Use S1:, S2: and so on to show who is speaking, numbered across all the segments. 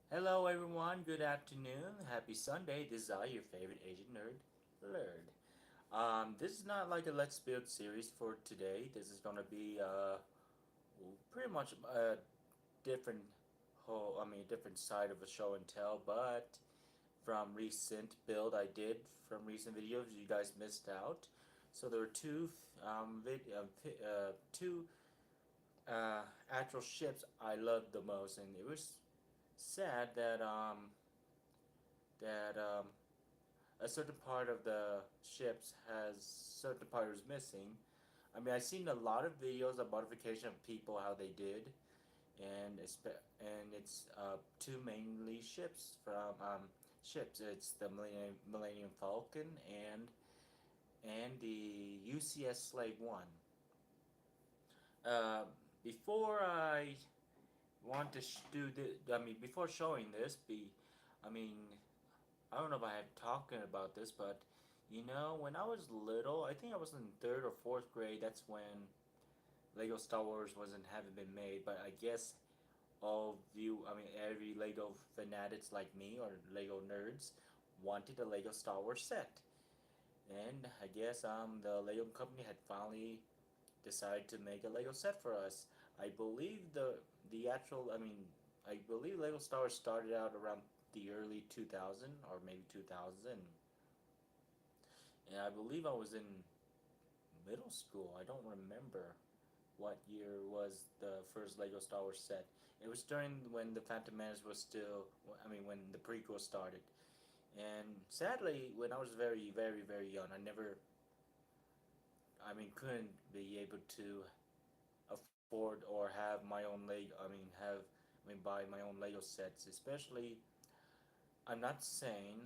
S1: Hello everyone, good afternoon, happy Sunday. This is I, your favorite Asian nerd, Lerd. This is not like a Let's Build series for today. This is gonna be pretty much a different different side of a show and tell, but from recent build I did from recent videos, you guys missed out. So there were two actual ships I loved the most, and it was sad that a certain part of the ships has certain part was missing. I mean, I've seen a lot of videos of modification of people how they did, and it's two mainly ships. It's the Millennium Falcon and the UCS Slave One. Uh, before I want to do the, I mean, before showing this, I mean, I don't know if I had talking about this, but when I was little, I think I was in third or fourth grade. That's when Lego Star Wars wasn't haven't been made. But I guess every Lego fanatics like me or Lego nerds wanted a Lego Star Wars set, and I guess the Lego company had finally decided to make a Lego set for us. I believe the actual, I mean, I believe Lego Star Wars started out around the early 2000 or maybe 2000. And I believe I was in middle school. I don't remember what year was the first Lego Star Wars set. It was during when the Phantom Menace was still, when the prequel started. And sadly, when I was very, very, very young, I never, couldn't be able to afford or have my own buy my own Lego sets. Especially, I'm not saying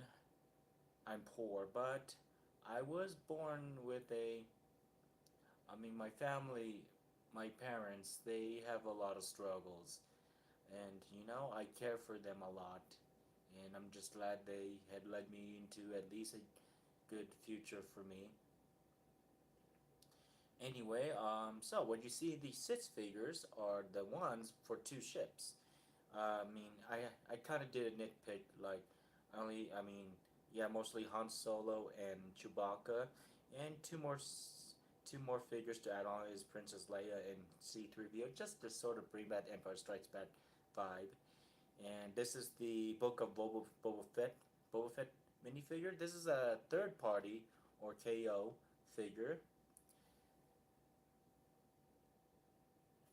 S1: I'm poor, but I was born with my family, my parents, they have a lot of struggles. And, I care for them a lot. And I'm just glad they had led me into at least a good future for me. Anyway, so when you see these six figures are the ones for two ships. I kind of did a nitpick, like, yeah, mostly Han Solo and Chewbacca, and two more figures to add on is Princess Leia and C-3PO, just to sort of bring back Empire Strikes Back vibe. And this is the Book of Boba Fett minifigure. This is a third party or KO figure,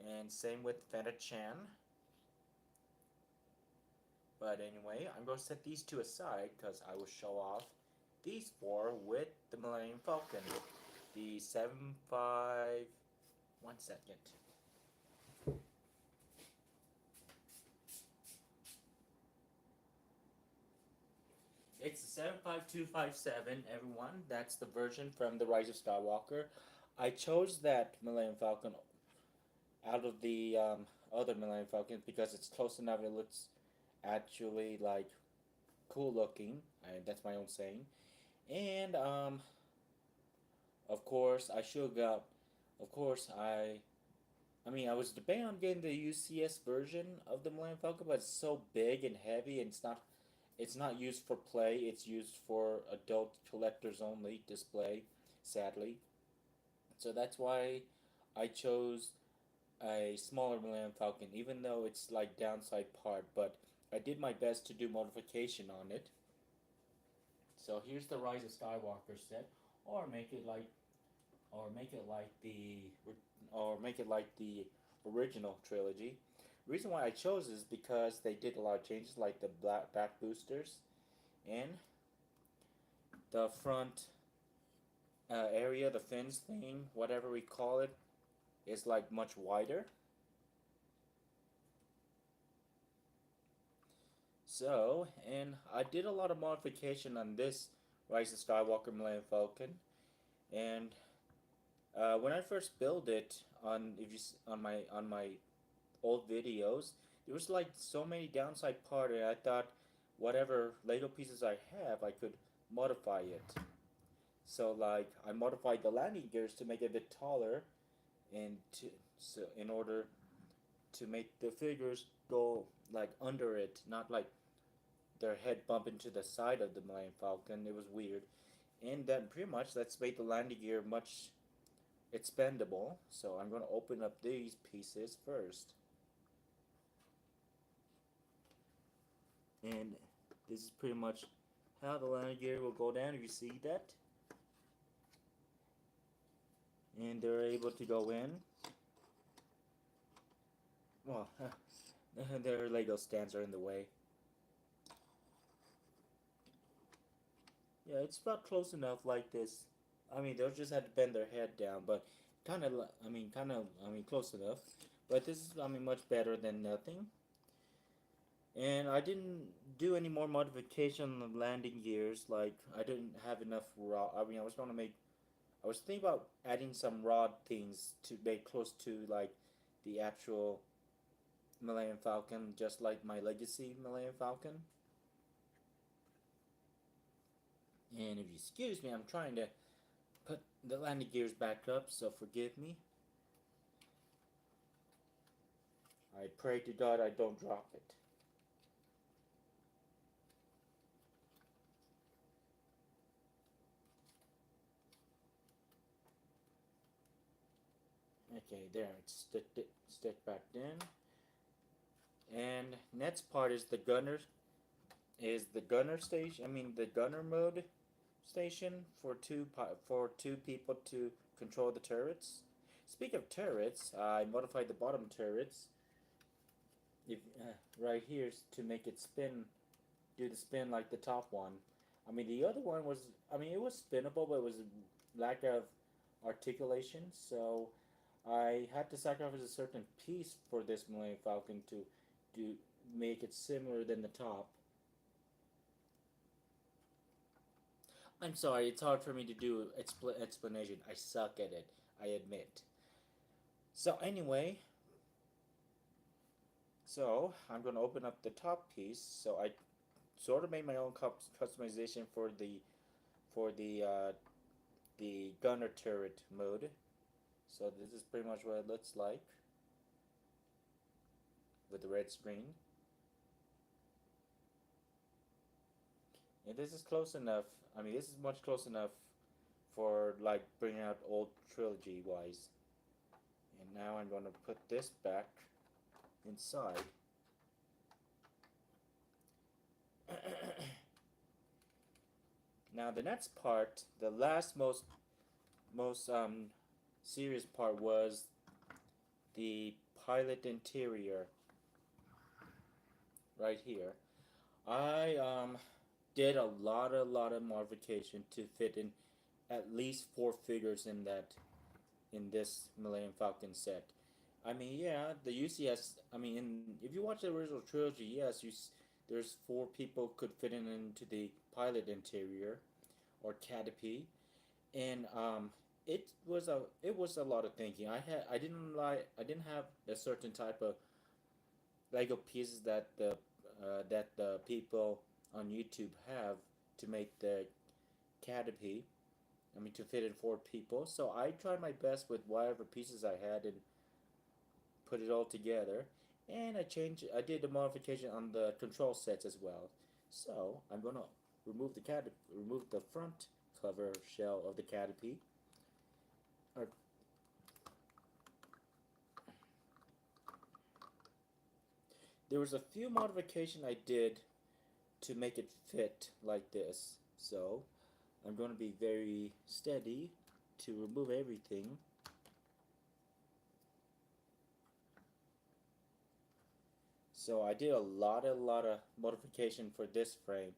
S1: and same with Feta Chan. But anyway, I'm going to set these two aside because I will show off these four with the Millennium Falcon. The 7.5. 1 second. It's the 75257, everyone. That's the version from the Rise of Skywalker. I chose that Millennium Falcon out of the other Millennium Falcons because it's close enough. It looks actually like cool looking. That's my own saying. And of course, I should got. Of course, I was debating on getting the UCS version of the Millennium Falcon, but it's so big and heavy, and it's not used for play. It's used for adult collectors only display. Sadly, so that's why I chose a smaller Millennium Falcon, even though it's like downside part. But I did my best to do modification on it. So here's the Rise of Skywalker set, or make it like or make it like the or make it like the original trilogy. The reason why I chose is because they did a lot of changes, like the black back boosters and the front area, the fins thing, whatever we call it, is like much wider. So, and I did a lot of modification on this Rise of Skywalker Millennium Falcon, and when I first built it on if you on my old videos, there was like so many downside part, and I thought whatever Lego pieces I have, I could modify it. So like I modified the landing gears to make it a bit taller, and in order to make the figures go like under it, not like their head bump into the side of the Millennium Falcon. It was weird, and then pretty much that's made the landing gear much expendable. So I'm going to open up these pieces first, and this is pretty much how the landing gear will go down. If you see that, and they're able to go in. Well, their Lego stands are in the way. Yeah, it's about close enough like this. I mean, they'll just have to bend their head down, but close enough. But this is, much better than nothing. And I didn't do any more modification on the landing gears. Like, I didn't have enough rod. I was thinking about adding some rod things to make close to, like, the actual Millennium Falcon, just like my Legacy Millennium Falcon. And if you excuse me, I'm trying to put the landing gears back up, so forgive me. I pray to God I don't drop it. Okay, there, it's stick back in. And next part is the gunner station. The gunner mode station for two people to control the turrets. Speak of turrets, I modified the bottom turrets. If right here to make it do the spin like the top one. The other one was, it was spinnable, but it was lack of articulation. So I had to sacrifice a certain piece for this Millennium Falcon to do make it similar than the top. I'm sorry, it's hard for me to do explanation. I suck at it, I admit. So anyway, I'm going to open up the top piece. So I sort of made my own customization for the gunner turret mode. So this is pretty much what it looks like with the red screen. And this is close enough. This is much close enough for like bringing out old trilogy wise. And now I'm going to put this back inside. Now the next part, the last most serious part was the pilot interior. Right here, I did a lot of modification to fit in at least 4 figures in this Millennium Falcon set. Yeah, the UCS. If you watch the original trilogy, yes, there's 4 people could fit into the pilot interior, or canopy, and it was a lot of thinking. I didn't have a certain type of Lego pieces that the people on YouTube have to make the canopy. To fit in 4 people. So I tried my best with whatever pieces I had and put it all together. And I did the modification on the control sets as well. So I'm gonna remove the front cover shell of the canopy. There was a few modification I did to make it fit like this. So I'm going to be very steady to remove everything. So I did a lot of modification for this frame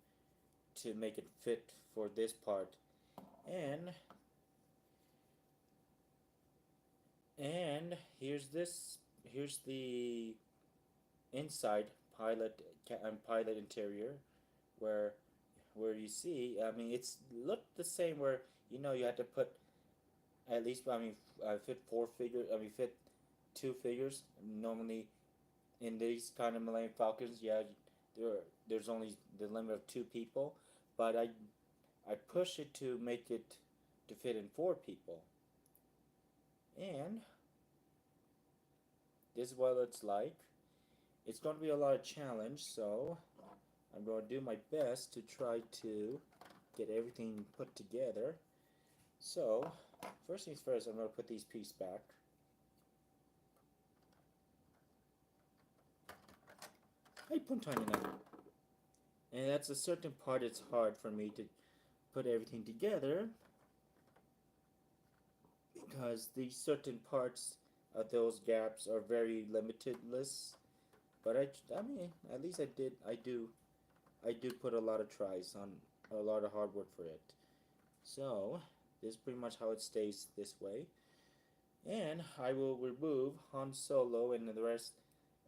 S1: to make it fit for this part. And here's the inside pilot interior, where you see, it's looked the same, where you had to put at least fit 4 figures. Fit 2 figures normally in these kind of Millennium Falcons. Yeah, there's only the limit of 2 people, but I push it to make it to fit in 4 people. And this is what it's like. It's going to be a lot of challenge, so I'm going to do my best to try to get everything put together. So, first things first, I'm going to put these pieces back. Ay, puntahan na. And that's a certain part it's hard for me to put everything together because these certain parts of those gaps are very limitless. But I mean, at least I do put a lot of tries on a lot of hard work for it. So this is pretty much how it stays this way. And I will remove Han Solo and the rest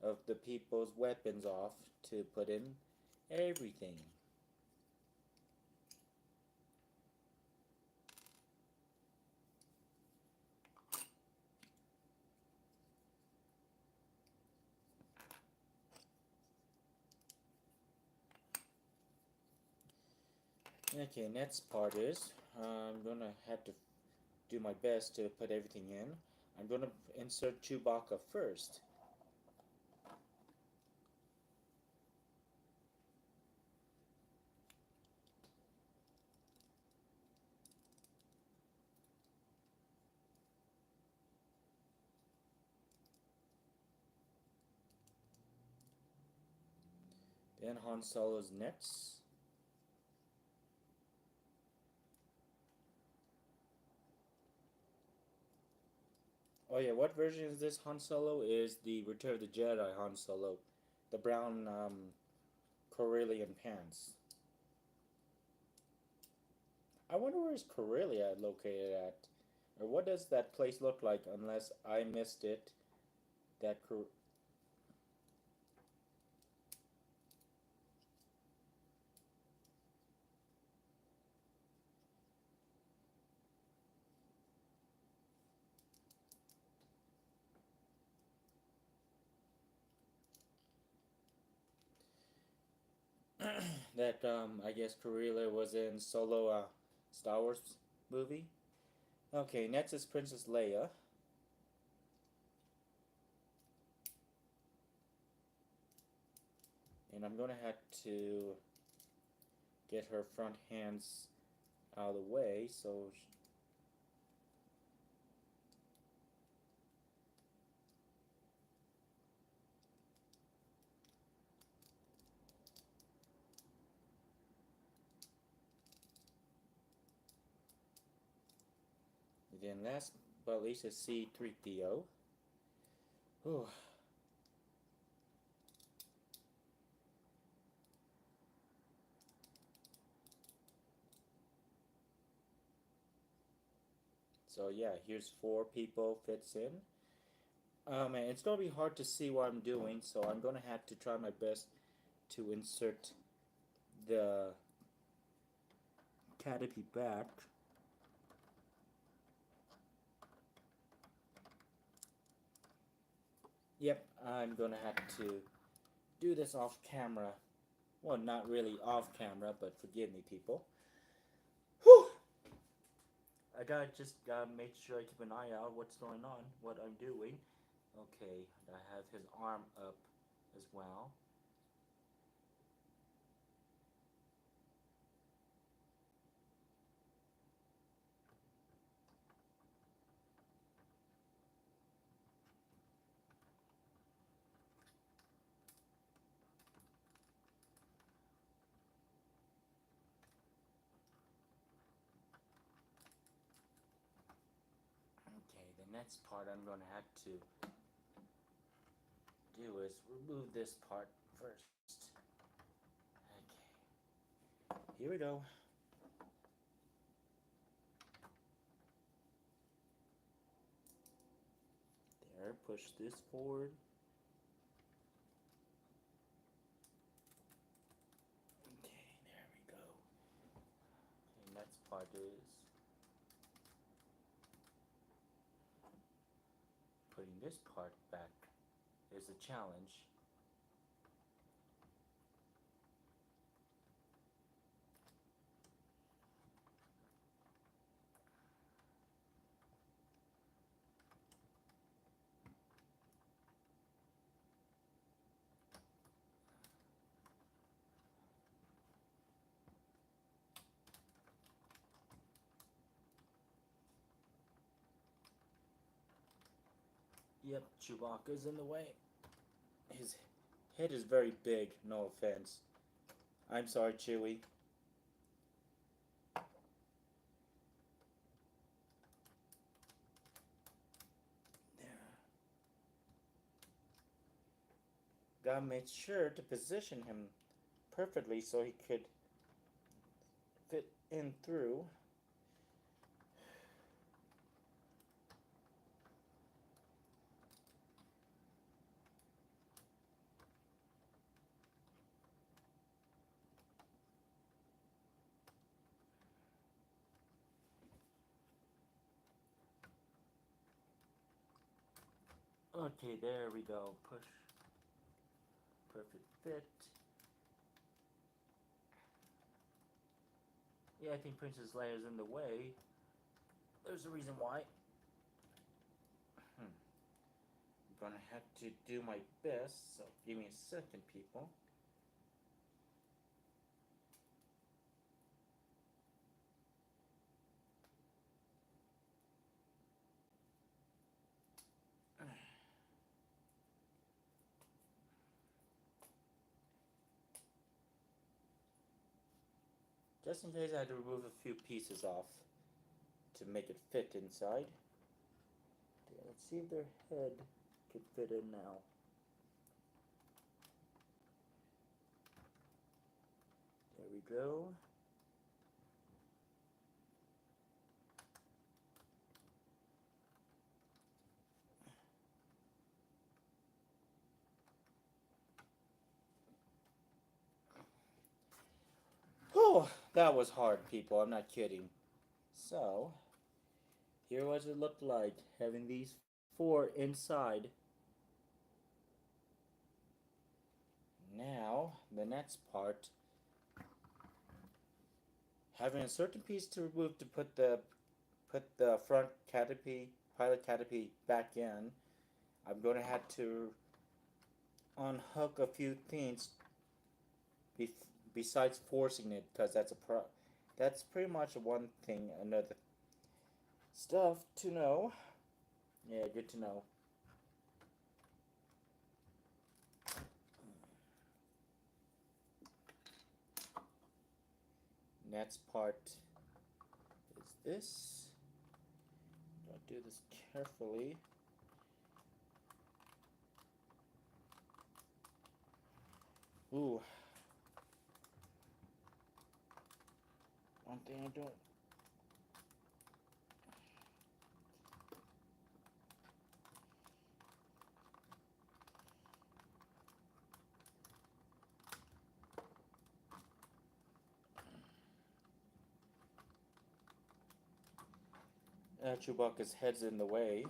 S1: of the people's weapons off to put in everything. Okay, next part is I'm gonna have to do my best to put everything in. I'm gonna insert Chewbacca first. Then Han Solo's next. Oh yeah, what version is this Han Solo? Is the Return of the Jedi Han Solo, the brown Corellian pants. I wonder where is Corellia located at, or what does that place look like? Unless I missed it, that that I guess Corellia was in Solo Star Wars movie. Okay, next is Princess Leia. And I'm gonna have to get her front hands out of the way so then last but least is C3PO. Whew. So yeah, here's 4 people fits in. And it's gonna be hard to see what I'm doing, so I'm gonna have to try my best to insert the canopy back. Yep, I'm gonna have to do this off camera. Well, not really off camera, but forgive me, people. Whew! I gotta make sure I keep an eye out what's going on, what I'm doing. Okay, I have his arm up as well. Okay, the next part I'm gonna have to do is remove this part first. Okay, here we go. There, push this forward. Okay, there we go. Okay, next part is putting this part back is a challenge. Yep, Chewbacca's in the way. His head is very big, no offense. I'm sorry, Chewie. There. God made sure to position him perfectly so he could fit in through. Okay, there we go. Push. Perfect fit. Yeah, I think Princess Leia's in the way. There's a reason why. I'm gonna have to do my best, so give me a second, people. Just in case I had to remove a few pieces off to make it fit inside. Okay, let's see if their head could fit in now. There we go. Oh, that was hard, people. I'm not kidding. So, here was it looked like having these four inside. Now, the next part, having a certain piece to remove to put the front canopy, pilot canopy back in. I'm going to have to unhook a few things besides forcing it, because that's pretty much one thing. Another stuff to know. Yeah, good to know. Next part is this. I'll do this carefully. Ooh. One thing I don't. Chewbacca's head's in the way.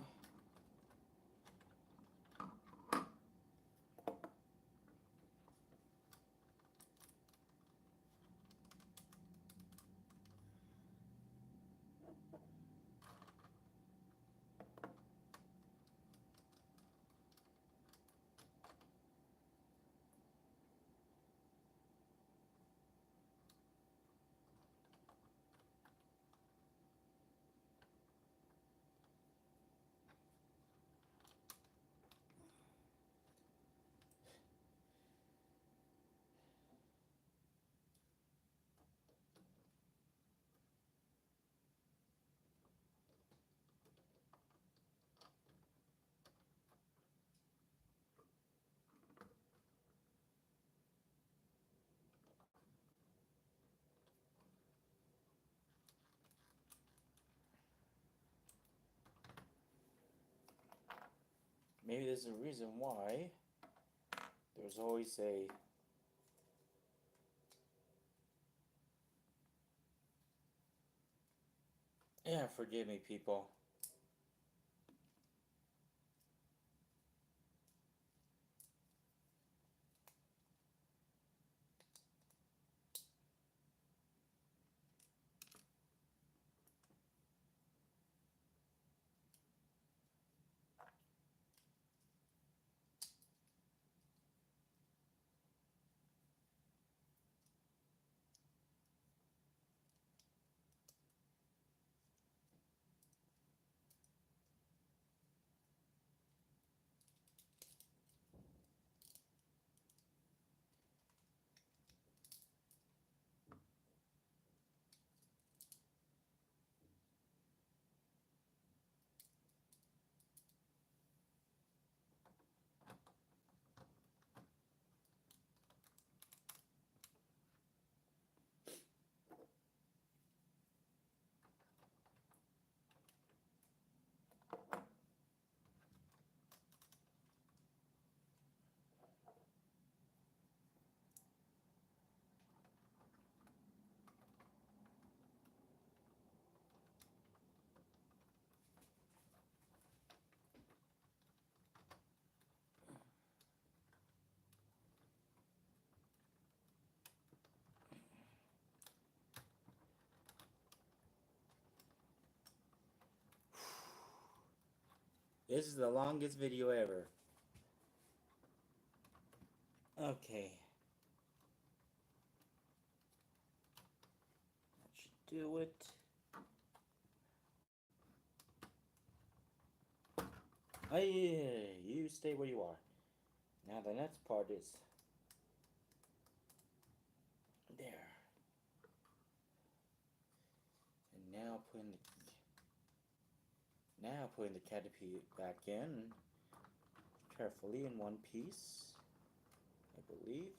S1: Maybe there's a reason why there's always a yeah, forgive me, people. This is the longest video ever. Okay. That should do it. Oh yeah, you stay where you are. Now the next part is there. And now putting the caterpillar back in carefully in one piece, I believe.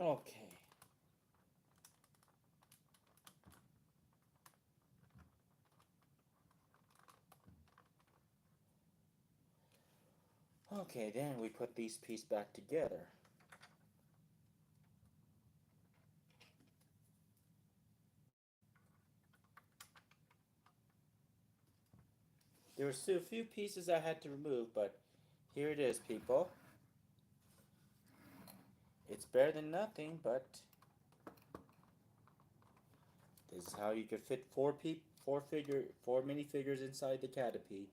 S1: Okay. Okay, then we put these pieces back together. There were still a few pieces I had to remove, but here it is, people. It's better than nothing, but this is how you could fit four minifigures inside the Caterpie.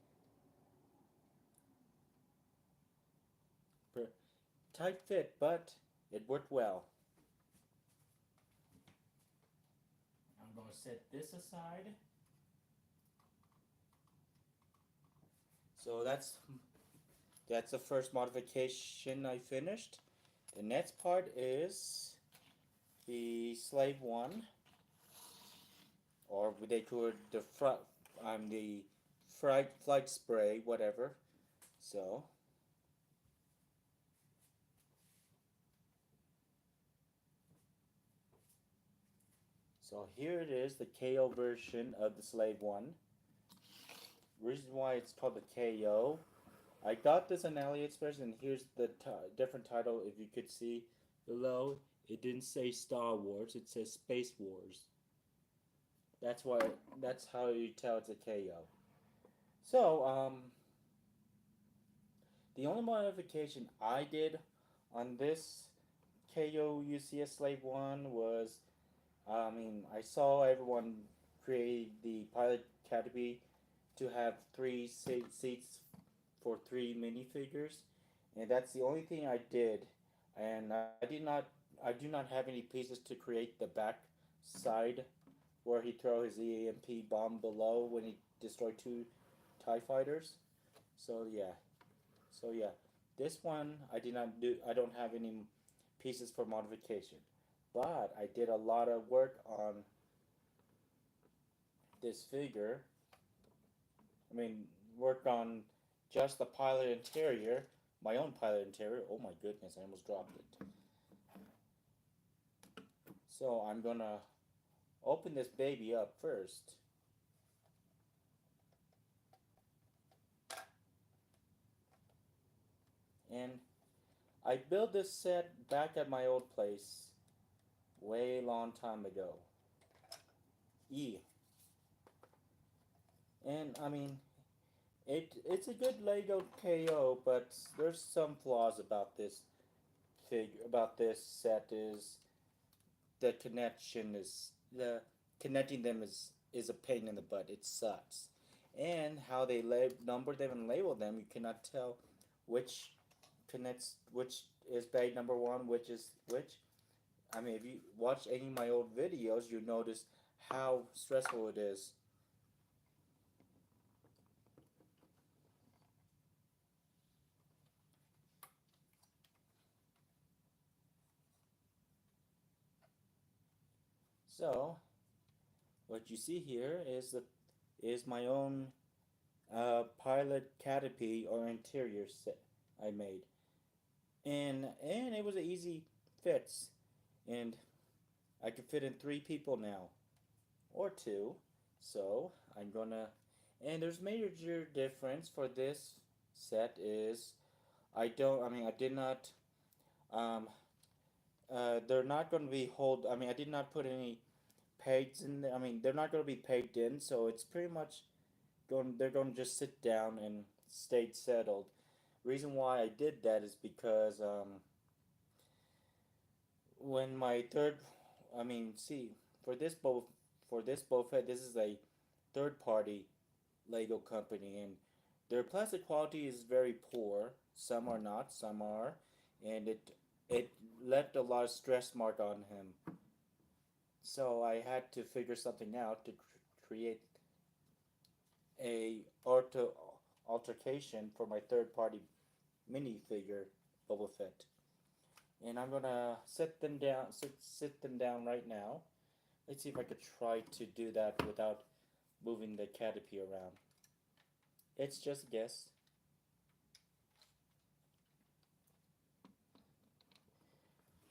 S1: Tight fit, but it worked well. I'm going to set this aside. So that's the first modification I finished. The next part is the Slave 1, or they call it the flight spray, whatever. So here it is, the KO version of the Slave 1. Reason why it's called the KO. I got this on AliExpress, and here's the different title. If you could see below, it didn't say Star Wars, it says Space Wars. That's how you tell it's a KO. So, the only modification I did on this KO UCS Slave 1 was, I saw everyone create the pilot category to have 3 seats for 3 minifigures, and that's the only thing I did. And I do not have any pieces to create the back side where he throw his EMP bomb below when he destroyed 2 TIE fighters. So yeah, this one I did not do. I don't have any pieces for modification, but I did a lot of work on this figure. Work on just the pilot interior, my own pilot interior. Oh my goodness, I almost dropped it. So I'm gonna open this baby up first. And I built this set back at my old place way long time ago. And it's a good Lego KO, but there's some flaws about this set. Is the connection is the connecting them is a pain in the butt. It sucks. And how they number them and label them, you cannot tell which which is bag number 1, which is which. If you watch any of my old videos, you notice how stressful it is. So, what you see here is my own pilot Caterpie or interior set I made, and it was an easy fits, and I could fit in 3 people now, or 2. So I'm gonna, and there's major difference for this set is I did not um they're not going to be I did not put any pegs in there. They're not going to be pegged in, so it's pretty much they're going to just sit down and stay settled. reason why I did that is because when my third, I mean, see, for this both for this Boba this is a third party Lego company, and their plastic quality is very poor. Some are not, some are, and it left a lot of stress mark on him. So I had to figure something out to create a altercation for my third party minifigure Boba Fett. And I'm gonna sit them down right now. Let's see if I could try to do that without moving the canopy around. It's just a guess.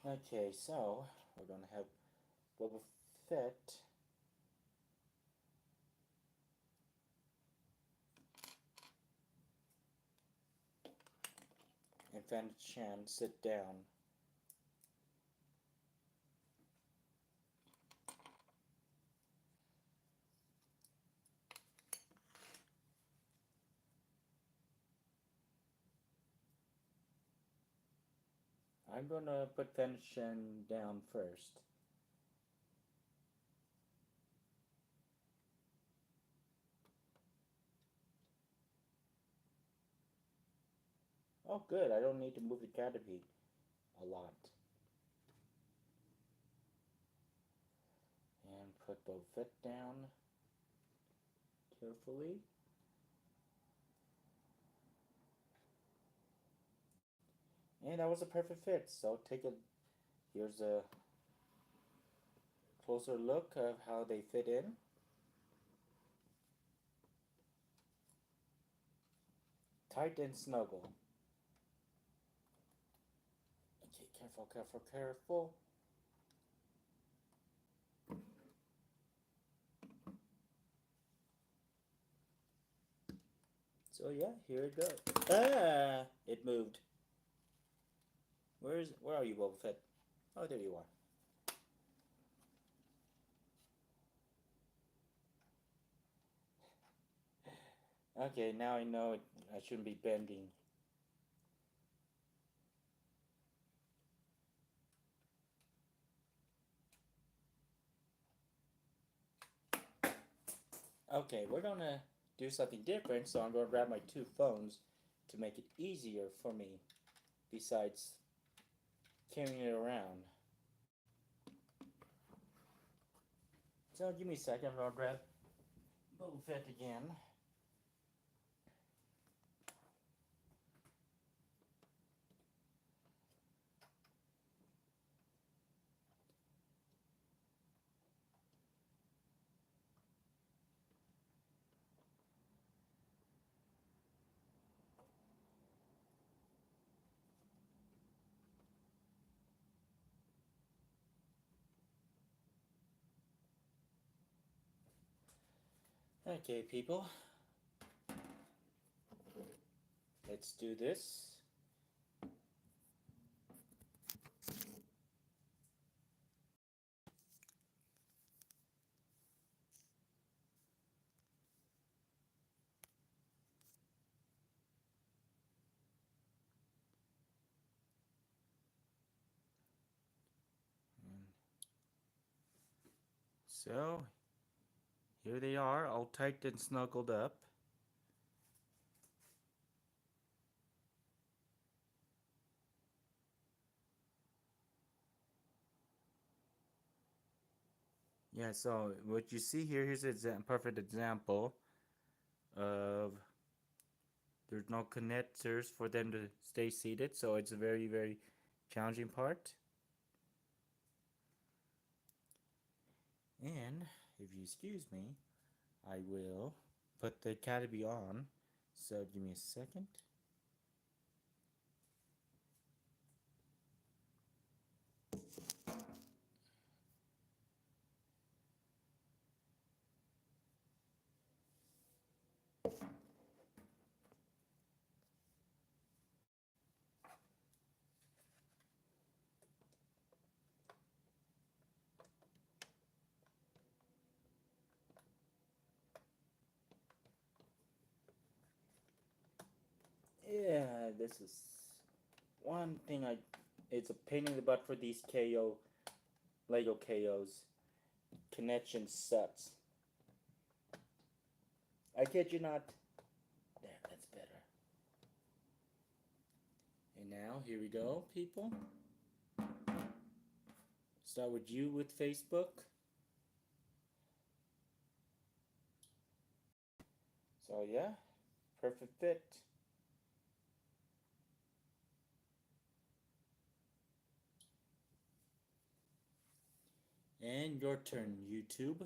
S1: Okay, so we're gonna have Boba Fett. And Fan Chan sit down. I'm gonna put Fan Chan down first. Oh, good. I don't need to move the canopy a lot. And put Boba Fett down carefully. And that was a perfect fit. So take a here's a closer look of how they fit in. Tight and snuggle. Okay, careful, careful, careful. So yeah, here it goes. Ah, it moved. Where are you, Boba Fett? Oh, there you are. Okay, now I know I shouldn't be bending. Okay, we're gonna do something different, so I'm gonna grab my two phones to make it easier for me, besides carrying it around. So give me a second, I'm gonna grab Boba Fett again. Okay, people, let's do this. So here they are, all tight and snuggled up. Yeah, so what you see here, here's a perfect example of there's no connectors for them to stay seated, so it's a very, very challenging part. And if you excuse me, I will put the canopy on. So give me a second. Yeah, this is one thing I. It's a pain in the butt for these KO Lego KOs. Connection sucks. I kid you not. There, that's better. And now, here we go, people. Start with you with Facebook. So, yeah, perfect fit. And your turn, YouTube.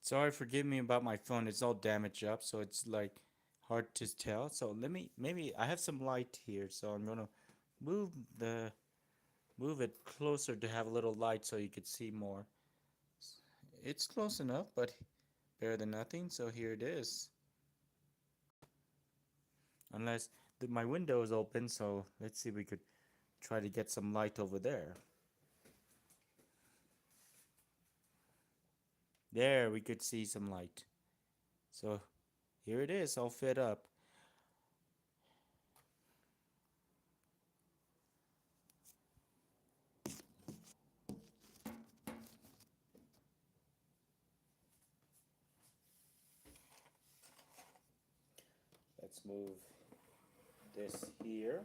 S1: Sorry, forgive me about my phone. It's all damaged up, so it's like hard to tell. So let me maybe I have some light here, so I'm gonna move the move it closer to have a little light so you could see more. It's close enough, but better than nothing. So here it is. Unless my window is open, so let's see if we could try to get some light over there. There, we could see some light. So here it is, all fit up. Let's move this here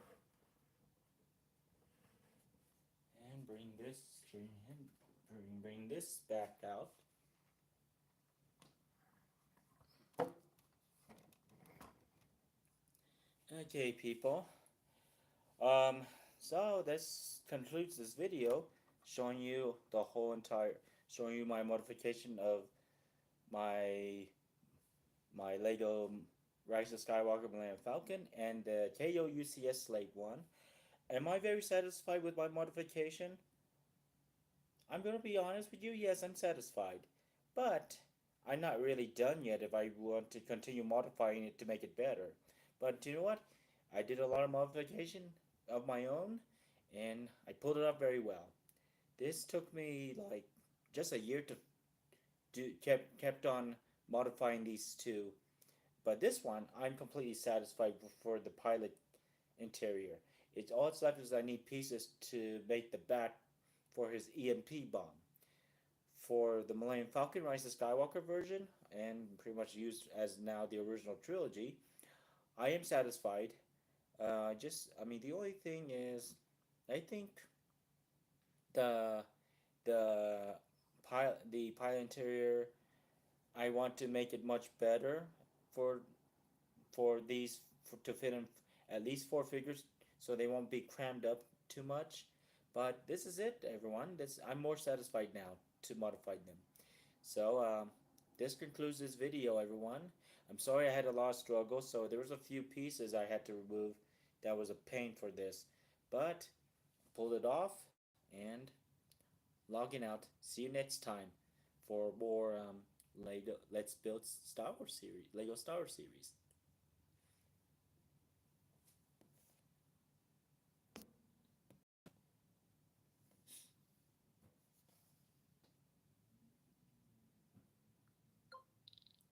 S1: and bring this back out. Okay, people. Um, so this concludes this video, showing you the whole entire, showing you my modification of my Lego Rise of Skywalker Millennium Falcon and the KO UCS Slave one. Am I very satisfied with my modification? I'm gonna be honest with you. Yes, I'm satisfied, but I'm not really done yet. If I want to continue modifying it to make it better, but you know what? I did a lot of modification of my own, and I pulled it up very well. This took me like just a year to do. Kept on modifying these two, but this one I'm completely satisfied for the pilot interior. It's all it's left is I need pieces to make the back for his EMP bomb. For the Millennium Falcon Rise of Skywalker version, and pretty much used as now the original trilogy, I am satisfied. I mean, the only thing is, I think the the pilot interior, I want to make it much better for these to fit in at least four figures, so they won't be crammed up too much. But this is it, everyone. This I'm more satisfied now to modify them. So this concludes this video, everyone. I'm sorry I had a lot of struggle. So there was a few pieces I had to remove. That was a pain for this, but pulled it off and logging out. See you next time for more Lego Let's Build Star Wars series, Lego Star Wars series.